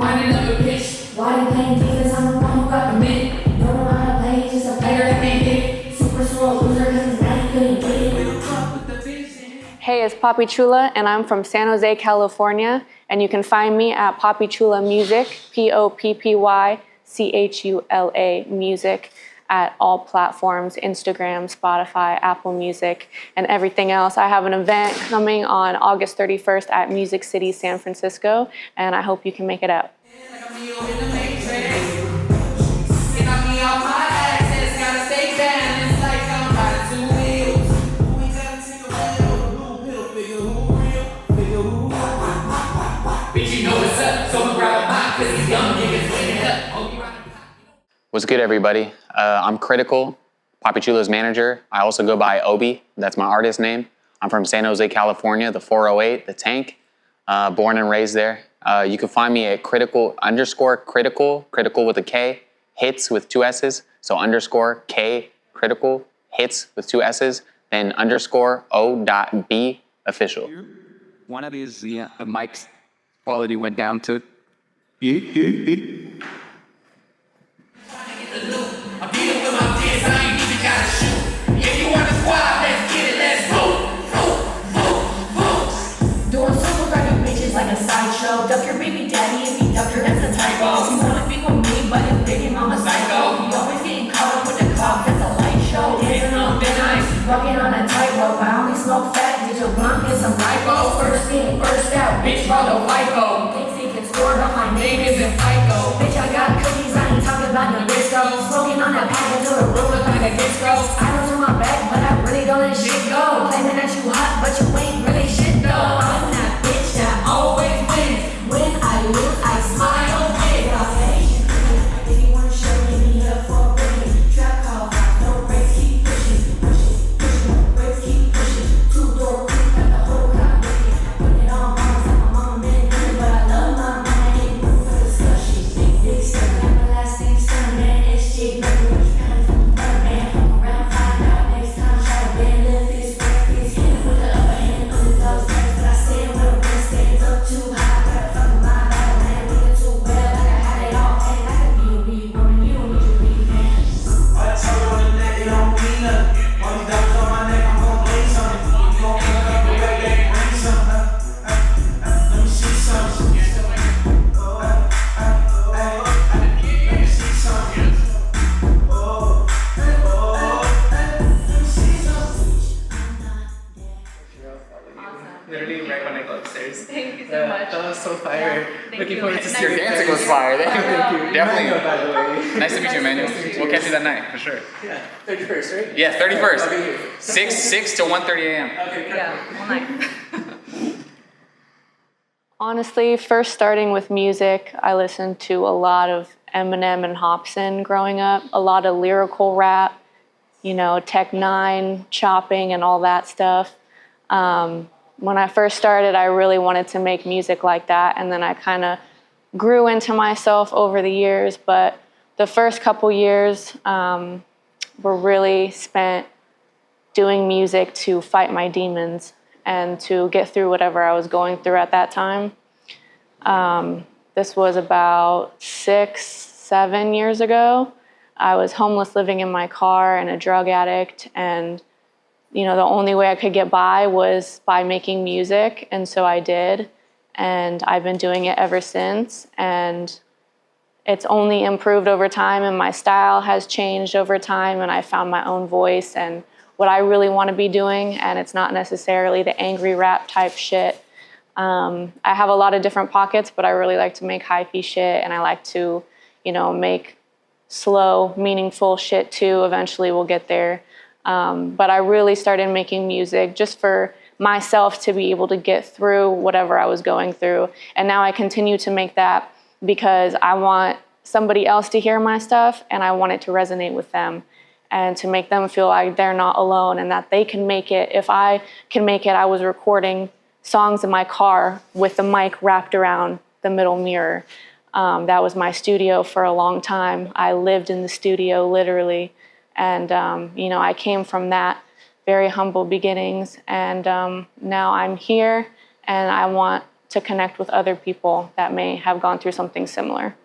winding up a pitch. Why they playing defense? I'm the one who got the mid. Don't know how to play, just a player that can't hit it. Super slow loser, cause his daddy couldn't get it. Hey, it's Poppy Chula, and I'm from San Jose, California. And you can find me at Poppy Chula Music, POPPYCHULA Music, at all platforms, Instagram, Spotify, Apple Music, and everything else. I have an event coming on August 31st at Music City, San Francisco, and I hope you can make it out. What's good, everybody? I'm Kritical, Poppy Chula's manager. I also go by Obi. That's my artist name. I'm from San Jose, California, the 408, the Tank. Born and raised there. You can find me at Kritical with a K, hits with 2 S's. So _K, Kritical, hits with 2 S's, then _O.B official. One of these, the mic's quality went down to like a sideshow. Duck your baby daddy if he duck her, that's a typo. You wanna be with me, but his baby mama psycho. You always getting caught up with the clock, that's a light show. Dancing on thin ice, walking on a tightrope. I only smoke fat, get your blunt, get some lipo. First in, first out, bitch, roll the lipo. Thinks he can score, but my name isn't FICO. Bitch, I got cookies, I ain't talking about the Risco. Smoking on that pack until the room look like a disco. I don't turn my back, but I really don't let shit go. Claiming that you hot, but you ain't really shit though. I'm that bitch that always wins. When I lose, I smile big. If you wanna show me up for a break, trap call, no brakes, keep pushing, no brakes, keep pushing. 2-door coupe, got the whole car wicked. Put it on bombs like my mom been doing, but I love my mama, ain't room for discussion. Big step, everlasting sun, man, it's cheap. Remember what you kinda from the butter, man. Fuck around, find out next time. Try to bend, lift this, break this, hit it with the upper hand, underdogs next, but I stand where the wind stands up too high. Literally right when I go upstairs. Thank you so much. That was so fire. Looking forward to seeing Your dancing was fire. Thank you. Definitely. Emmanuel, by the way. Nice to meet you, Emmanuel. We'll catch you that night, for sure. Yeah, 31st, right? Yeah, I'll be 31st. here. 6 to 1:30 a.m. Okay, Yeah, all night. Honestly, first starting with music, I listened to a lot of Eminem and Hopsin growing up, a lot of lyrical rap, you know, Tech Nine, chopping, and all that stuff. When I first started, I really wanted to make music like that, and then I kind of grew into myself over the years, but the first couple years were really spent doing music to fight my demons and to get through whatever I was going through at that time. This was about 6-7 years ago. I was homeless, living in my car, and a drug addict, and you know, the only way I could get by was by making music, and so I did, and I've been doing it ever since, and it's only improved over time, and my style has changed over time, and I found my own voice and what I really want to be doing, and it's not necessarily the angry rap type shit. I have a lot of different pockets, but I really like to make hypey shit, and I like to, you know, make slow, meaningful shit too. Eventually we'll get there. But I really started making music just for myself to be able to get through whatever I was going through. And now I continue to make that because I want somebody else to hear my stuff, and I want it to resonate with them and to make them feel like they're not alone and that they can make it. If I can make it, I was recording songs in my car with the mic wrapped around the middle mirror. That was my studio for a long time. I lived in the studio literally. And, you know, I came from that very humble beginnings. And now I'm here, and I want to connect with other people that may have gone through something similar?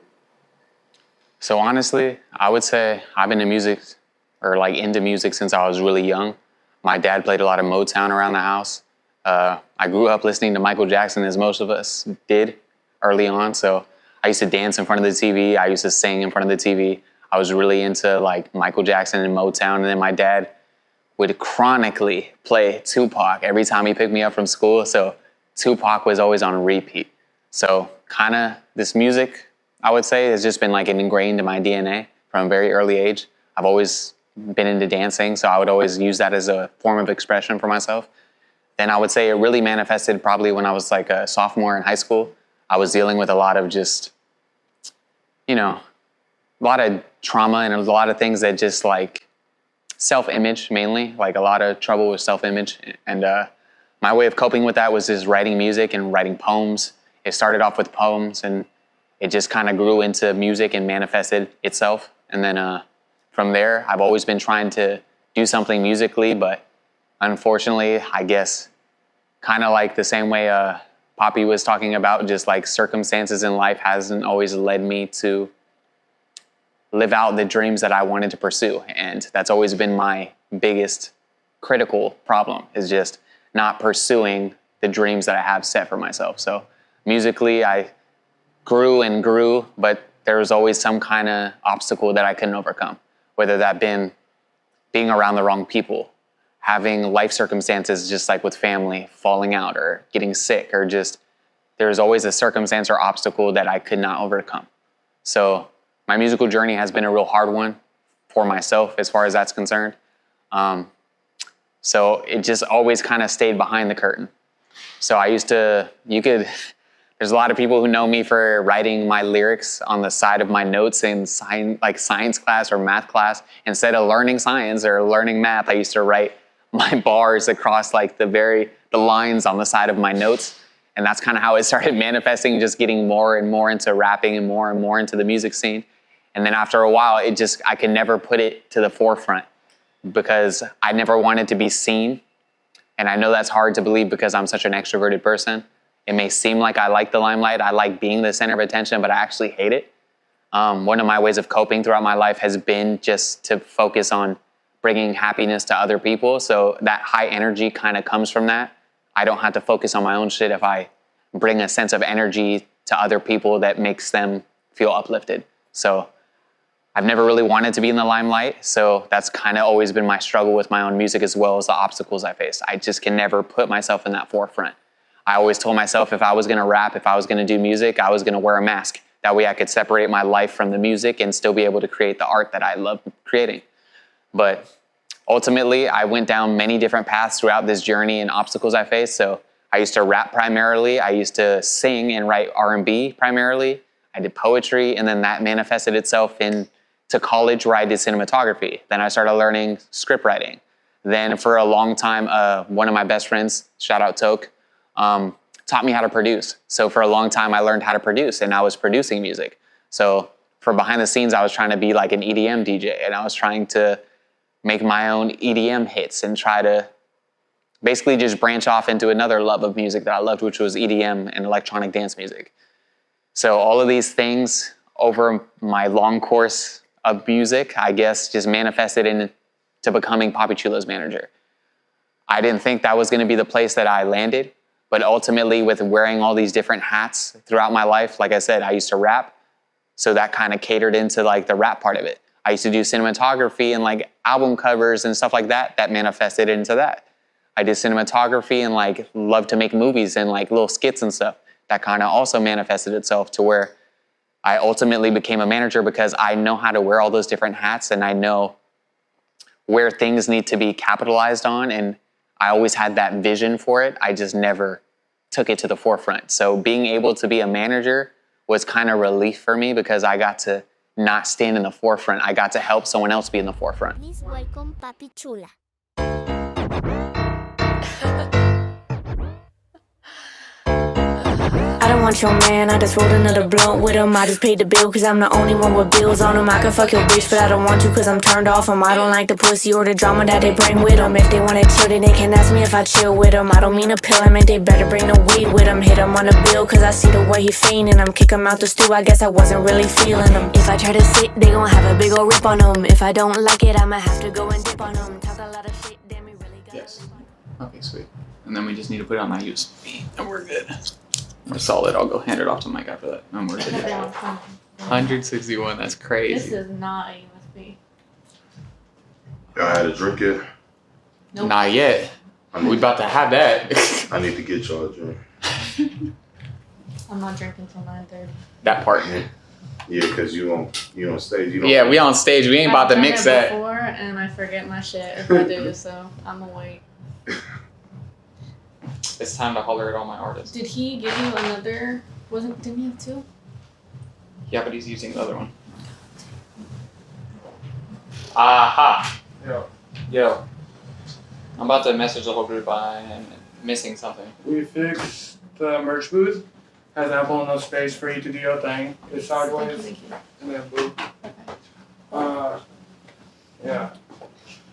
So honestly, I would say I've been into music since I was really young. My dad played a lot of Motown around the house. I grew up listening to Michael Jackson, as most of us did early on. So I used to dance in front of the TV. I used to sing in front of the TV. I was really into like Michael Jackson and Motown. And then my dad would chronically play Tupac every time he picked me up from school. So Tupac was always on repeat. So kind of this music, I would say, has just been like ingrained in my DNA from a very early age. I've always been into dancing, so I would always use that as a form of expression for myself. Then I would say it really manifested probably when I was like a sophomore in high school. I was dealing with a lot of just, a lot of trauma and a lot of things that just like self-image mainly, like a lot of trouble with self-image. And my way of coping with that was just writing music and writing poems. It started off with poems and it just kind of grew into music and manifested itself. And then from there, I've always been trying to do something musically, but unfortunately, I guess kind of like the same way Poppy was talking about, just like circumstances in life hasn't always led me to live out the dreams that I wanted to pursue. And that's always been my biggest critical problem, is just not pursuing the dreams that I have set for myself. So musically, I grew and grew, but there was always some kind of obstacle that I couldn't overcome, whether that been being around the wrong people, having life circumstances just like with family falling out or getting sick, or just there's always a circumstance or obstacle that I could not overcome. So my musical journey has been a real hard one for myself as far as that's concerned. So it just always kind of stayed behind the curtain. So there's a lot of people who know me for writing my lyrics on the side of my notes in science class or math class. Instead of learning science or learning math, I used to write my bars across like the lines on the side of my notes. And that's kind of how it started manifesting, just getting more and more into rapping and more into the music scene. And then after a while, I could never put it to the forefront because I never wanted to be seen. And I know that's hard to believe because I'm such an extroverted person. It may seem like I like the limelight. I like being the center of attention, but I actually hate it. One of my ways of coping throughout my life has been just to focus on bringing happiness to other people. So that high energy kind of comes from that. I don't have to focus on my own shit if I bring a sense of energy to other people that makes them feel uplifted. So I've never really wanted to be in the limelight. So that's kind of always been my struggle with my own music, as well as the obstacles I face. I just can never put myself in that forefront. I always told myself if I was going to rap, if I was going to do music, I was going to wear a mask. That way I could separate my life from the music and still be able to create the art that I love creating. But ultimately, I went down many different paths throughout this journey and obstacles I faced. So I used to rap primarily. I used to sing and write R&B primarily. I did poetry, and then that manifested itself into college where I did cinematography. Then I started learning script writing. Then for a long time, one of my best friends, shout out Toke, taught me how to produce. So for a long time, I learned how to produce, and I was producing music. So for behind the scenes, I was trying to be like an EDM DJ, and I was trying to make my own EDM hits and try to basically just branch off into another love of music that I loved, which was EDM and electronic dance music. So all of these things over my long course of music, I guess, just manifested into becoming Poppy Chula's manager. I didn't think that was going to be the place that I landed, but ultimately with wearing all these different hats throughout my life, like I said, I used to rap, so that kind of catered into like the rap part of it. I used to do cinematography and like album covers and stuff like that. That manifested into that. I did cinematography and like loved to make movies and like little skits and stuff. That kind of also manifested itself to where I ultimately became a manager because I know how to wear all those different hats and I know where things need to be capitalized on, and I always had that vision for it. I just never took it to the forefront. So being able to be a manager was kind of relief for me because I got to not stand in the forefront. I got to help someone else be in the forefront. Please welcome Poppy Chula. I don't want your man, I just rolled another blunt with him. I just paid the bill cause I'm the only one with bills on him. I can fuck your bitch, but I don't want to cause I'm turned off him. I don't like the pussy or the drama that they bring with them. If they wanna chill, then they can ask me if I chill with them. I don't mean to pill him, and they better bring the weed with him. Hit him on the bill cause I see the way he fiending. I'm kick him out the stew, I guess I wasn't really feeling him. If I try to sit, they gon' have a big ol' rip on him. If I don't like it, I'ma have to go and dip on him. Talk a lot of shit, damn it really got. Yes. Okay, sweet. And then we just need to put it on my USB, and we're good. We're solid. I'll go hand it off to Mike after that, and we're good. 161. That's crazy. This is not a USB. Y'all had a drink yet? Nope. Not yet. We about to have that. I need to get y'all a drink. I'm not drinking till 9:30. That part. Yeah, cause you on stage. You don't Yeah, we on stage. We ain't about to mix that. Before, and I forget my shit if I do, so I'm gonna wait. It's time to holler at all my artists. Did he give you another? Didn't he have two? Yeah, but he's using the other one. Aha. Yo. I'm about to message the whole group. I am missing something. We fixed the merch booth. Has ample enough space for you to do your thing. It's sideways Thank you. and then blue. Okay. Yeah.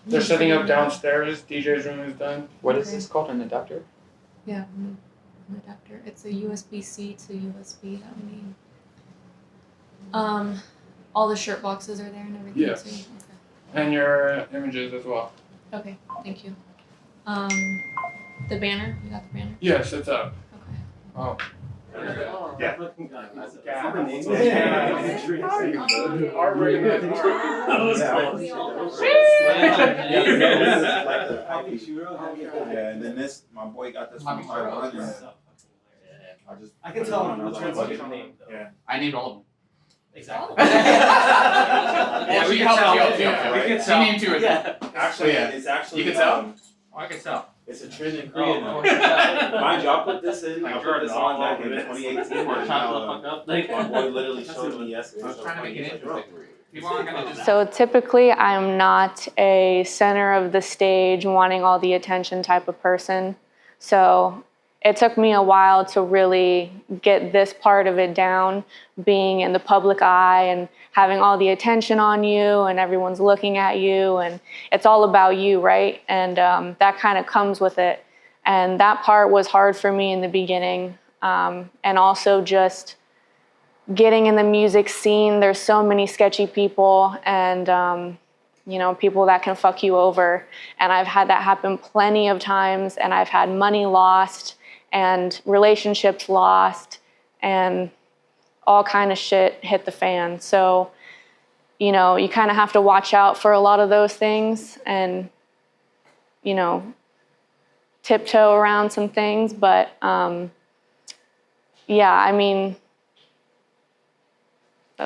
They're setting up downstairs. DJ's room is done. What is Okay. this called? An adapter? Yeah, an adapter. It's a USB-C to USB that we need. All the shirt boxes are there and everything Yes. too? And your images as well. Okay. Okay, thank you. The banner? You got the banner? Yes, it's up. Okay. Oh. Yeah. Poppy Chula. Yeah, and then this, my boy got this from Taiwan. I can tell him the name. Yeah. I named all of them. Exactly. Yeah, we can tell. We can tell. She named two of them. Actually, Yeah. it's actually. You can tell? I can tell. It's a trend in Korea now. Mind you, I put this in. I put this on back in 2018. My boy literally showed me yesterday. I was trying to make it interesting. People aren't gonna just. So typically, I'm not a center of the stage, wanting all the attention type of person. So it took me a while to really get this part of it down, being in the public eye and having all the attention on you and everyone's looking at you and it's all about you, right? And that kind of comes with it. And that part was hard for me in the beginning. And also just getting in the music scene, there's so many sketchy people and people that can fuck you over. And I've had that happen plenty of times and I've had money lost and relationships lost and all kind of shit hit the fan. So, you kind of have to watch out for a lot of those things and, tiptoe around some things. But, that's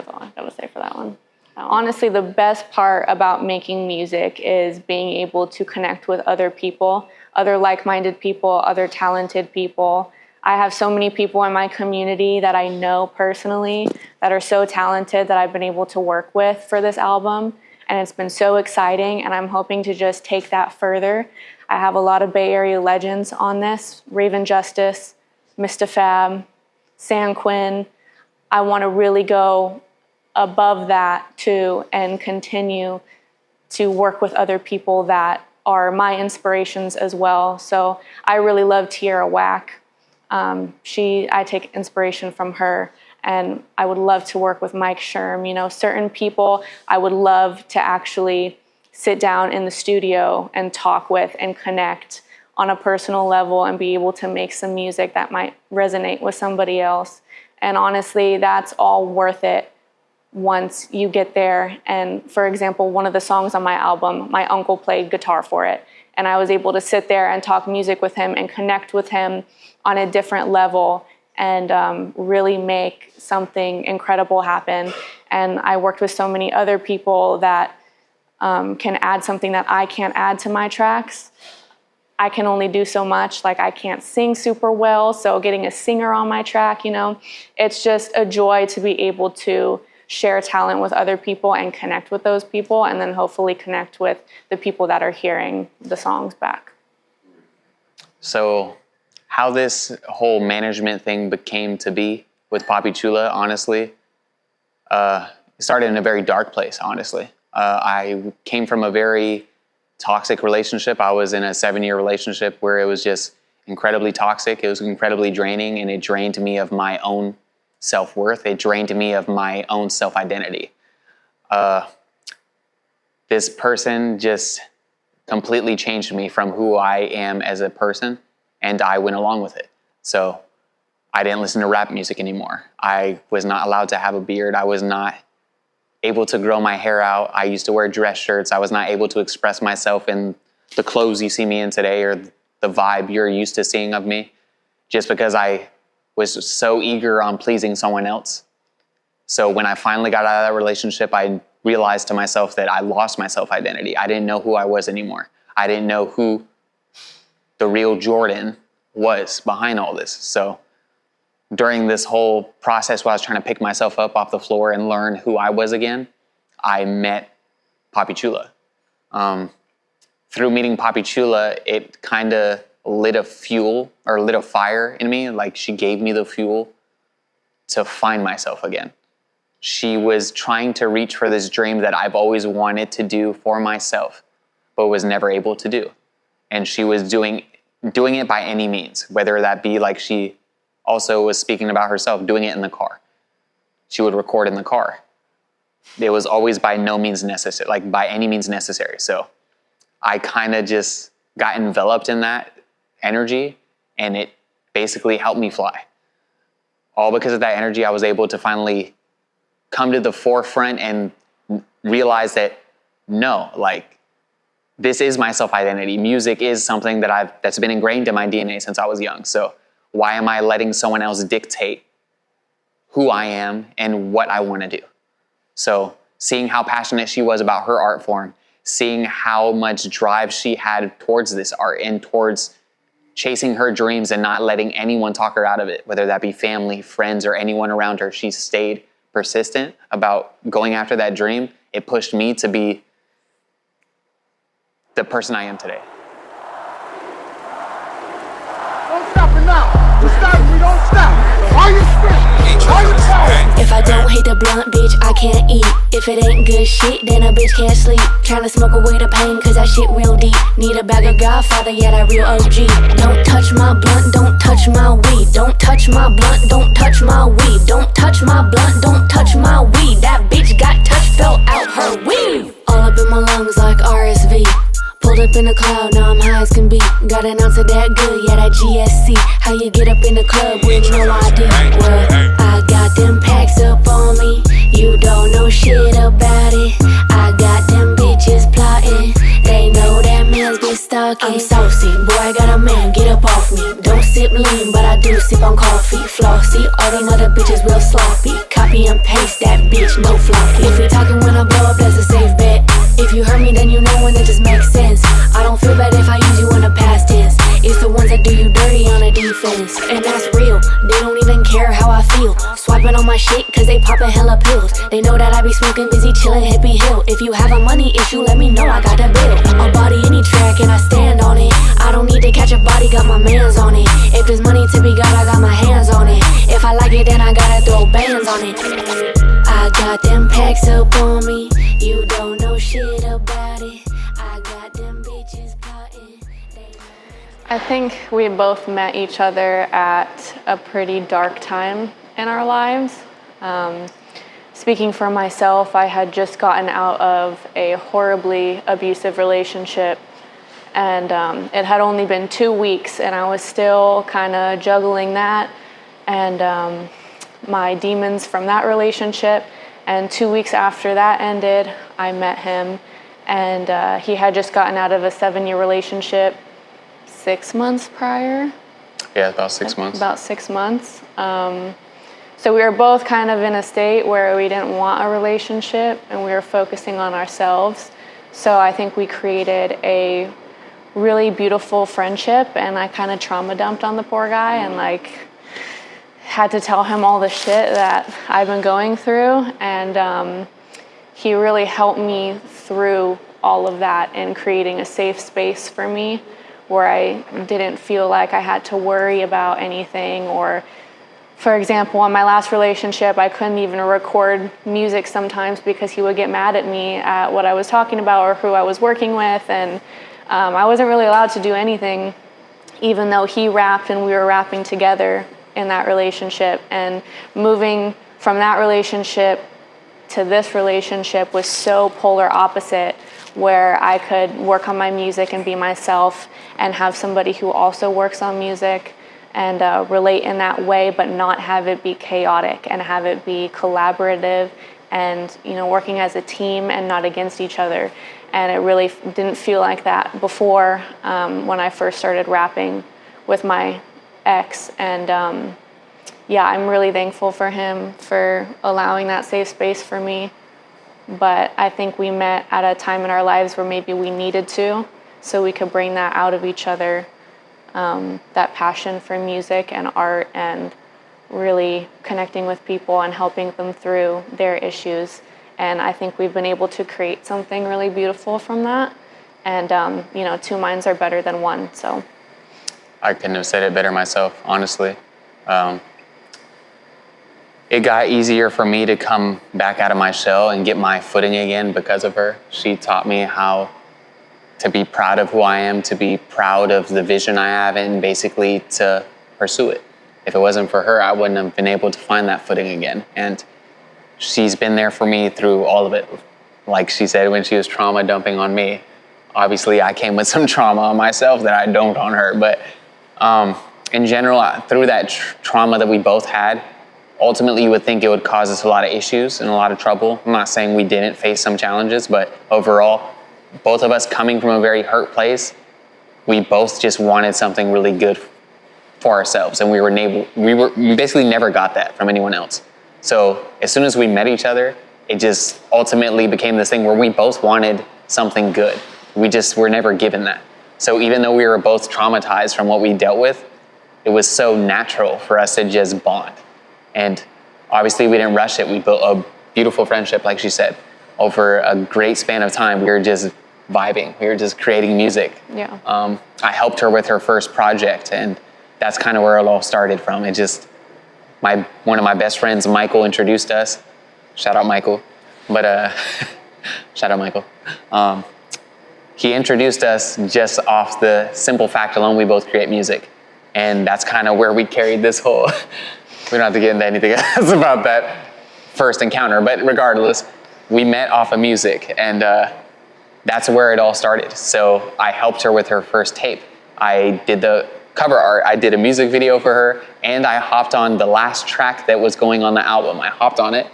all I gotta say for that one. Honestly, the best part about making music is being able to connect with other people, other like-minded people, other talented people. I have so many people in my community that I know personally that are so talented that I've been able to work with for this album. And it's been so exciting, and I'm hoping to just take that further. I have a lot of Bay Area legends on this, Raven Justice, Mr. Fab, San Quinn. I want to really go above that too and continue to work with other people that are my inspirations as well. So I really love Tierra Whack. I take inspiration from her, and I would love to work with Mike Sherm. Certain people I would love to actually sit down in the studio and talk with and connect on a personal level and be able to make some music that might resonate with somebody else. And honestly, that's all worth it once you get there. And for example, one of the songs on my album, my uncle played guitar for it. And I was able to sit there and talk music with him and connect with him on a different level and really make something incredible happen. And I worked with so many other people that can add something that I can't add to my tracks. I can only do so much. Like, I can't sing super well, so getting a singer on my track, it's just a joy to be able to share talent with other people and connect with those people, and then hopefully connect with the people that are hearing the songs back. So how this whole management thing became to be with Poppy Chula, honestly, it started in a very dark place, honestly. I came from a very toxic relationship. I was in a 7-year relationship where it was just incredibly toxic. It was incredibly draining, and it drained me of my own self-worth. It drained me of my own self-identity. This person just completely changed me from who I am as a person, and I went along with it. So I didn't listen to rap music anymore. I was not allowed to have a beard. I was not able to grow my hair out. I used to wear dress shirts. I was not able to express myself in the clothes you see me in today or the vibe you're used to seeing of me, just because I was so eager on pleasing someone else. So when I finally got out of that relationship, I realized to myself that I lost my self-identity. I didn't know who I was anymore. I didn't know who the real Jordan was behind all this. So during this whole process where I was trying to pick myself up off the floor and learn who I was again, I met Poppy Chula. Through meeting Poppy Chula, it kind of lit a fire in me. Like, she gave me the fuel to find myself again. She was trying to reach for this dream that I've always wanted to do for myself, but was never able to do. And she was doing it by any means, whether that be, like she also was speaking about herself, doing it in the car. She would record in the car. It was always by no means necessary, like by any means necessary. So I kind of just got enveloped in that energy, and it basically helped me fly. All because of that energy, I was able to finally come to the forefront and realize that no, like, this is my self-identity. Music is something that's been ingrained in my DNA since I was young. So why am I letting someone else dictate who I am and what I want to do? So seeing how passionate she was about her art form, seeing how much drive she had towards this art and towards chasing her dreams and not letting anyone talk her out of it, whether that be family, friends, or anyone around her, she stayed persistent about going after that dream. It pushed me to be the person I am today. Don't stop it now. We stop, we don't stop. Are you straight? Are you tired? If I don't hit the blunt, bitch, I can't eat. If it ain't good shit, then a bitch can't sleep. Tryna smoke away the pain, cause that shit real deep. Need a bag of Godfather, yeah, that real OG. Don't touch my blunt, don't touch my weed. Don't touch my blunt, don't touch my weed. Don't touch my blunt, don't touch my weed. That bitch got touched, fell out her weave. All up in my lungs like RSV. Pulled up in the cloud, now I'm high as can be. Got an ounce of that good, yeah, that GSC. How you get up in the club with no ID? Well, I got them packs up on me. You don't know shit about it. I got them bitches plotting. They know that man's be stalking. I'm saucy, boy, I got a man, get up off me. Don't sip lean, but I do sip on coffee. Flossy, all them other bitches real sloppy. Copy and paste that bitch, no floppy. If we talking when I blow up, that's a safe bet. If you heard me, then you know when it just makes sense. I don't feel bad if I use you in the past tense. It's the ones that do you dirty on the defense. And that's real, they don't even care how I feel. Swiping on my shit cause they poppin' hella pills. They know that I be smoking, busy chillin' hippie hill. If you have a money issue, let me know, I got the bill. I'll body any track and I stand on it. I don't need to catch a body, got my mans on it. If there's money to be got, I got my hands on it. If I like it, then I gotta throw bands on it. I got them packs up on me. You don't know shit about it. I got them bitches plotting. I think we both met each other at a pretty dark time in our lives. Speaking for myself, I had just gotten out of a horribly abusive relationship, and it had only been 2 weeks, and I was still kind of juggling that and my demons from that relationship. And 2 weeks after that ended, I met him, and he had just gotten out of a 7-year relationship 6 months prior. Yeah, about 6 months. About 6 months. So we were both kind of in a state where we didn't want a relationship, and we were focusing on ourselves. So I think we created a really beautiful friendship, and I kind of trauma dumped on the poor guy and had to tell him all the shit that I've been going through, and he really helped me through all of that and creating a safe space for me where I didn't feel like I had to worry about anything. Or, for example, in my last relationship, I couldn't even record music sometimes because he would get mad at me at what I was talking about or who I was working with, and I wasn't really allowed to do anything, even though he rapped and we were rapping together in that relationship. And moving from that relationship to this relationship was so polar opposite, where I could work on my music and be myself and have somebody who also works on music and relate in that way, but not have it be chaotic and have it be collaborative and, you know, working as a team and not against each other. And it really didn't feel like that before when I first started rapping with my ex. And yeah, I'm really thankful for him for allowing that safe space for me. But I think we met at a time in our lives where maybe we needed to, so we could bring that out of each other, that passion for music and art and really connecting with people and helping them through their issues. And I think we've been able to create something really beautiful from that. And, you know, two minds are better than one, so. I couldn't have said it better myself, honestly. It got easier for me to come back out of my shell and get my footing again because of her. She taught me how to be proud of who I am, to be proud of the vision I have, and basically to pursue it. If it wasn't for her, I wouldn't have been able to find that footing again. And she's been there for me through all of it. Like she said, when she was trauma dumping on me, obviously I came with some trauma on myself that I dumped on her. But in general, through that trauma that we both had, ultimately, you would think it would cause us a lot of issues and a lot of trouble. I'm not saying we didn't face some challenges, but overall, both of us coming from a very hurt place, we both just wanted something really good for ourselves, and we basically never got that from anyone else. So as soon as we met each other, it just ultimately became this thing where we both wanted something good. We just were never given that. So even though we were both traumatized from what we dealt with, it was so natural for us to just bond. And obviously we didn't rush it. We built a beautiful friendship, like she said. Over a great span of time, we were just vibing. We were just creating music. Yeah. I helped her with her first project, and that's kind of where it all started from. It just, one of my best friends, Michael, introduced us. Shout out Michael. But shout out Michael. He introduced us just off the simple fact alone, we both create music. And that's kind of where we carried this whole, we don't have to get into anything else about that first encounter, but regardless, we met off of music, and that's where it all started. So I helped her with her first tape. I did the cover art, I did a music video for her, and I hopped on the last track that was going on the album. I hopped on it,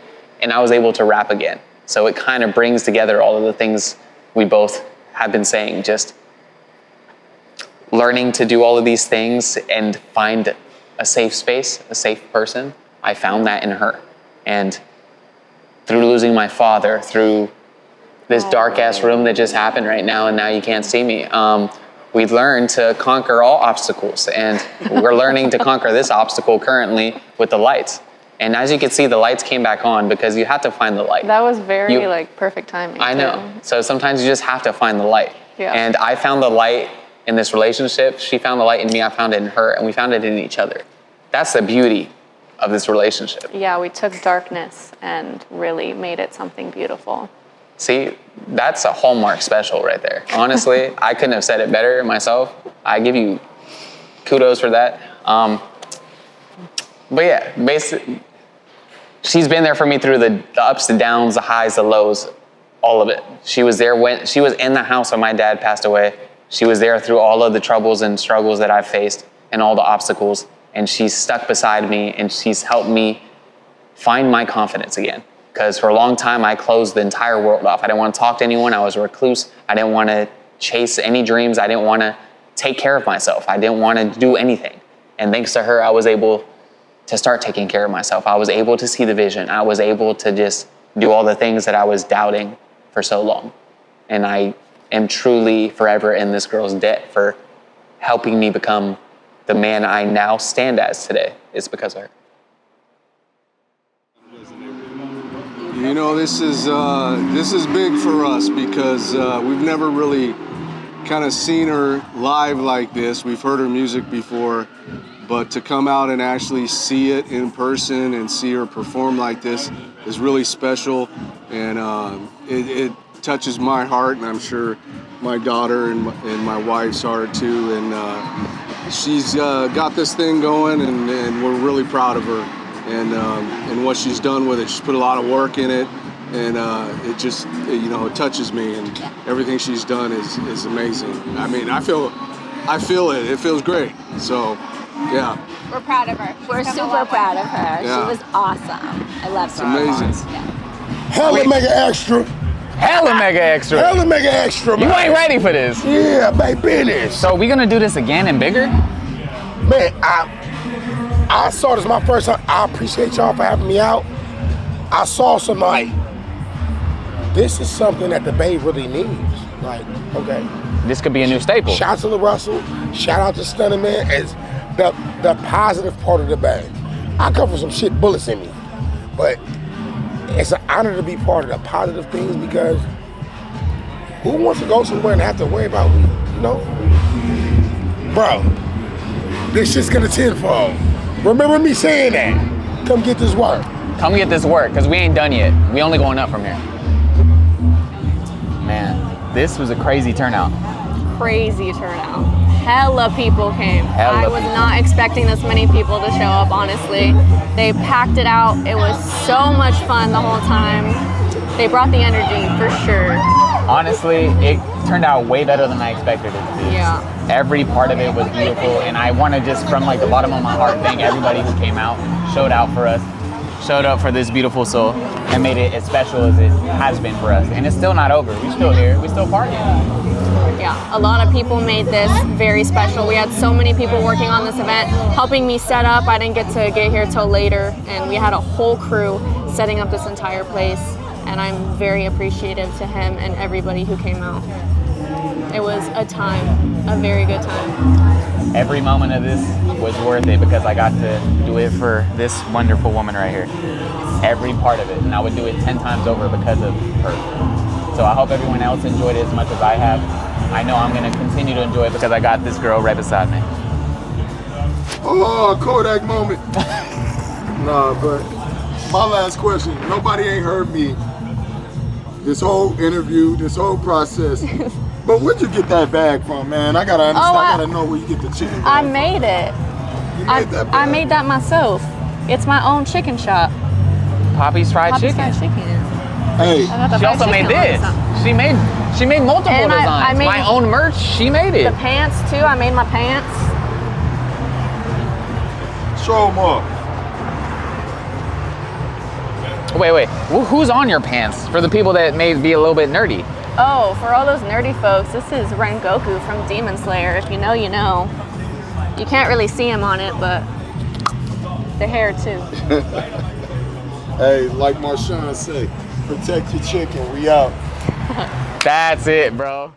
and I was able to rap again. So it kind of brings together all of the things we both have been saying, just learning to do all of these things and find a safe space, a safe person. I found that in her. And through losing my father, through this dark ass room that just happened right now, and now you can't see me, we learned to conquer all obstacles. And we're learning to conquer this obstacle currently with the lights. And as you can see, the lights came back on because you have to find the light. That was very like perfect timing. I know. So sometimes you just have to find the light. Yeah. And I found the light in this relationship. She found the light in me, I found it in her, and we found it in each other. That's the beauty of this relationship. Yeah, we took darkness and really made it something beautiful. See, that's a Hallmark special right there. Honestly, I couldn't have said it better myself. I give you kudos for that. But yeah, basically, she's been there for me through the ups and downs, the highs, the lows, all of it. She was there when she was in the house when my dad passed away. She was there through all of the troubles and struggles that I've faced and all the obstacles. And she's stuck beside me, and she's helped me find my confidence again. Because for a long time, I closed the entire world off. I didn't want to talk to anyone. I was a recluse. I didn't want to chase any dreams. I didn't want to take care of myself. I didn't want to do anything. And thanks to her, I was able to start taking care of myself. I was able to see the vision. I was able to just do all the things that I was doubting for so long. And I am truly forever in this girl's debt for helping me become the man I now stand as today. It's because of her. You know, this is big for us because we've never really kind of seen her live like this. We've heard her music before, but to come out and actually see it in person and see her perform like this is really special, and it touches my heart, and I'm sure my daughter and my wife's heart too. And she's got this thing going, and we're really proud of her and what she's done with it. She's put a lot of work in it, and it just it touches me, and everything she's done is amazing. I mean, I feel it. It feels great. So, yeah. We're proud of her. We're super proud of her. Yeah. She was awesome. I love It's her. amazing. Yeah. Hella mega extra. Hella mega extra. Hella mega extra, man. You ain't ready for this. Yeah, baby. So we gonna do this again and bigger? Man, I saw this my first time. I appreciate y'all for having me out. I saw some like, this is something that the Bay really needs. Like, okay. This could be a new staple. Shout out to the Russell. Shout out to Stunning Man. It's the positive part of the Bay. I come from some shit bullets in me, but it's an honor to be part of the positive things, because who wants to go somewhere and have to worry about, Bro, this shit's gonna tenfold. Remember me saying that. Come get this work. Come get this work, because we ain't done yet. We only going up from here. Man, this was a crazy turnout. Crazy turnout. Hella people came. Hella I was people. not expecting this many people to show up, honestly. They packed it out. It was so much fun the whole time. They brought the energy for sure. Honestly, it turned out way better than I expected it to be. Yeah. Every part of it was beautiful, and I want to just, from like the bottom of my heart, thank everybody who came out, showed out for us, showed up for this beautiful soul, and made it as special as it has been for us. And it's still not over. We're still here. We're still partying. Yeah, a lot of people made this very special. We had so many people working on this event, helping me set up. I didn't get here till later, and we had a whole crew setting up this entire place, and I'm very appreciative to him and everybody who came out. It was a very good time. Every moment of this was worth it, because I got to do it for this wonderful woman right here. Every part of it, and I would do it 10 times over because of her. So I hope everyone else enjoyed it as much as I have. I know I'm gonna continue to enjoy it because I got this girl right beside me. Oh, Kodak moment. Nah, but my last question. Nobody ain't heard me this whole interview, this whole process. But where'd you get that bag from, man? I gotta understand. I gotta know where you get the chicken. I made it. I made that myself. It's my own chicken shop. Poppy's Fried Poppy's Chicken. Fried Chicken. Hey, she also made this. She made multiple And designs. I made my own merch, she made it. The pants too. I made my pants. Show them up. Wait. Who's on your pants? For the people that may be a little bit nerdy. Oh, for all those nerdy folks, this is Rengoku from Demon Slayer. If you know, you know. You can't really see him on it, but the hair too. Hey, like Marshawn say, protect your chicken. We out. That's it, bro.